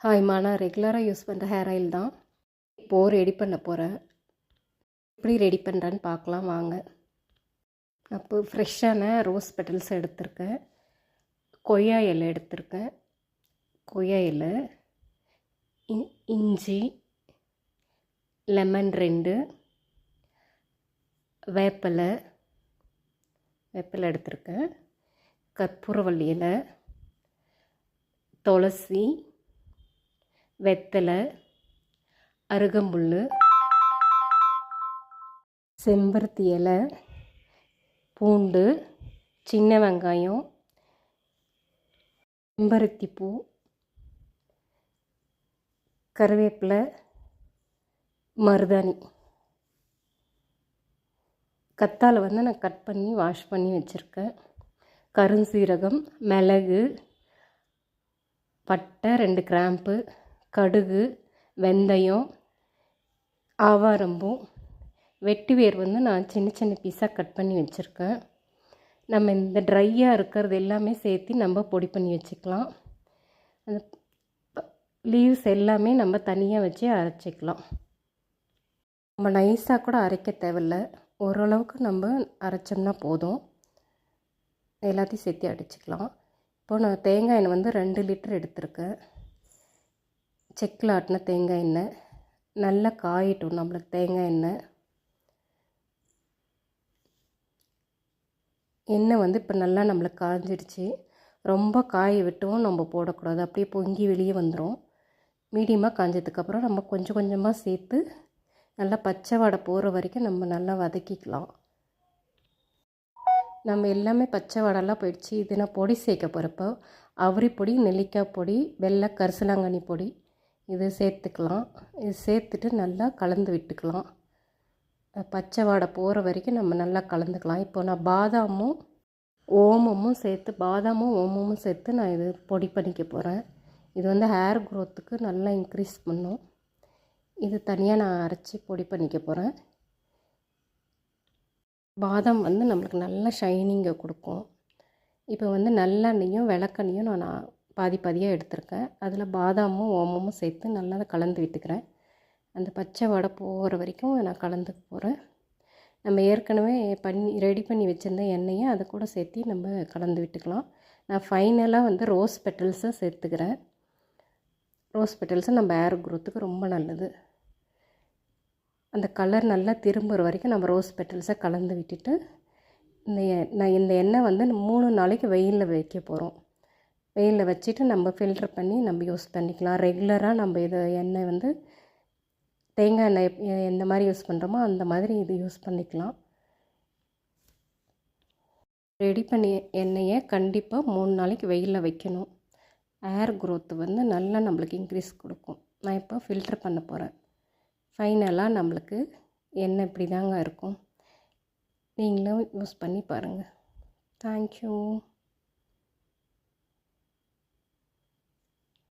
ஹாய்மா, நான் ரெகுலராக யூஸ் பண்ணுற ஹேர் ஆயில் தான். இப்போது ரெடி பண்ண போகிறேன். எப்படி ரெடி பண்ணுறேன்னு பார்க்கலாம் வாங்க. நான் இப்போ ஃப்ரெஷ்ஷான ரோஸ் பெட்டல்ஸ் எடுத்திருக்கேன். கொய்யா இலை எடுத்திருக்கேன். கொய்யா இலை, இஞ்சி, லெமன் 2, வேப்பிலை எடுத்திருக்கேன். கற்பூரவள்ளி இலை, துளசி, வெத்தலை, அருகம்புல், செம்பருத்தி இலை, பூண்டு, சின்ன வெங்காயம், செம்பருத்தி பூ, கருவேப்பிலை, மருதாணி. கத்தாழை நான் கட் பண்ணி வாஷ் பண்ணி வச்சுருக்கேன். கருஞ்சீரகம், மிளகு, பட்டை, 2 கிராம்பு, கடுகு, வெந்தயம், ஆவாரம்பூ, வெட்டிவேர் நான் சின்ன சின்ன பீஸாக கட் பண்ணி வச்சுருக்கேன். நம்ம இந்த ட்ரையாக இருக்கிறது எல்லாமே சேர்த்து நம்ம பொடி பண்ணி வச்சுக்கலாம். அந்த லீவ்ஸ் எல்லாமே நம்ம தனியாக வச்சு அரைச்சிக்கலாம். நம்ம நைஸாக கூட அரைக்க தேவையில்லை, ஓரளவுக்கு நம்ம அரைச்சோம்னா போதும். எல்லாத்தையும் சேர்த்து அடிச்சுக்கலாம். இப்போது நான் தேங்காய் எண்ணெய் 2 லிட்டர் எடுத்திருக்கேன். செக்கில் ஆட்டின தேங்காய் எண்ணெய் நல்லா காயிட்டும். நம்மளுக்கு தேங்காய் எண்ணெய் இப்போ நல்லா நம்மளுக்கு காஞ்சிடுச்சு. ரொம்ப காய விட்டவும் நம்ம போடக்கூடாது, அப்படியே பொங்கி வெளியே வந்துடும். மீடியமாக காஞ்சதுக்கப்புறம் நம்ம கொஞ்சம் கொஞ்சமாக சேர்த்து நல்லா பச்சை வாடை போகிற வரைக்கும் நம்ம நல்லா வதக்கிக்கலாம். நம்ம எல்லாமே பச்சை வாடெல்லாம் போயிடுச்சு. இது நான் பொடி சேர்க்க போகிறப்போ அவரி பொடி, நெல்லிக்காய் பொடி, வெள்ளை கரிசலாங்கண்ணி பொடி இது சேர்த்துக்கலாம். இது சேர்த்துட்டு நல்லா கலந்து விட்டுக்கலாம். பச்சை வாடை போகிற வரைக்கும் நம்ம நல்லா கலந்துக்கலாம். இப்போ நான் பாதாமும் ஓமமும் சேர்த்து நான் இது பொடி பண்ணிக்க போகிறேன். இது ஹேர் க்ரோத்துக்கு நல்லா இன்க்ரீஸ் பண்ணும். இது தனியாக நான் அரைச்சி பொடி பண்ணிக்க போகிறேன். பாதாம் நம்மளுக்கு நல்ல ஷைனிங்கை கொடுக்கும். இப்போ நல்லெண்ணெயும் விளக்கெண்ணையும் நான் பாதி பாதியாக எடுத்திருக்கேன். அதில் பாதாமும் ஓமமும் சேர்த்து நல்லா கலந்து விட்டுக்கிறேன். அந்த பச்சை வடை போகிற வரைக்கும் நான் கலந்துக்க போகிறேன். நம்ம ஏற்கனவே ரெடி பண்ணி வச்சுருந்த எண்ணெயை அதை கூட சேர்த்து நம்ம கலந்து விட்டுக்கலாம். நான் ஃபைனலாக ரோஸ் பெட்டல்ஸை சேர்த்துக்கிறேன். ரோஸ் பெட்டல்ஸை நம்ம ஹேர் க்ரோத்துக்கு ரொம்ப நல்லது. அந்த கலர் நல்லா திரும்புகிற வரைக்கும் நம்ம ரோஸ் பெட்டல்ஸை கலந்து விட்டுட்டு நான் இந்த எண்ணெய் 3 நாளைக்கு வெயிலில் வைக்க போகிறோம். வெயிலில் வச்சுட்டு நம்ம ஃபில்டர் பண்ணி நம்ம யூஸ் பண்ணிக்கலாம். ரெகுலராக நம்ம இதை எண்ணெய் தேங்காய் எண்ணெய் எந்த மாதிரி யூஸ் பண்ணுறோமோ அந்த மாதிரி இது யூஸ் பண்ணிக்கலாம். ரெடி பண்ணி எண்ணெயை கண்டிப்பாக 3 நாளைக்கு வெயிலில் வைக்கணும். ஹேர் க்ரோத்து நல்லா நம்மளுக்கு இன்க்ரீஸ் கொடுக்கும். நான் இப்போ ஃபில்டர் பண்ண போகிறேன். ஃபைனலாக நம்மளுக்கு எண்ணெய் இப்படி தாங்க இருக்கும். நீங்களும் யூஸ் பண்ணி பாருங்கள். தேங்க்யூ.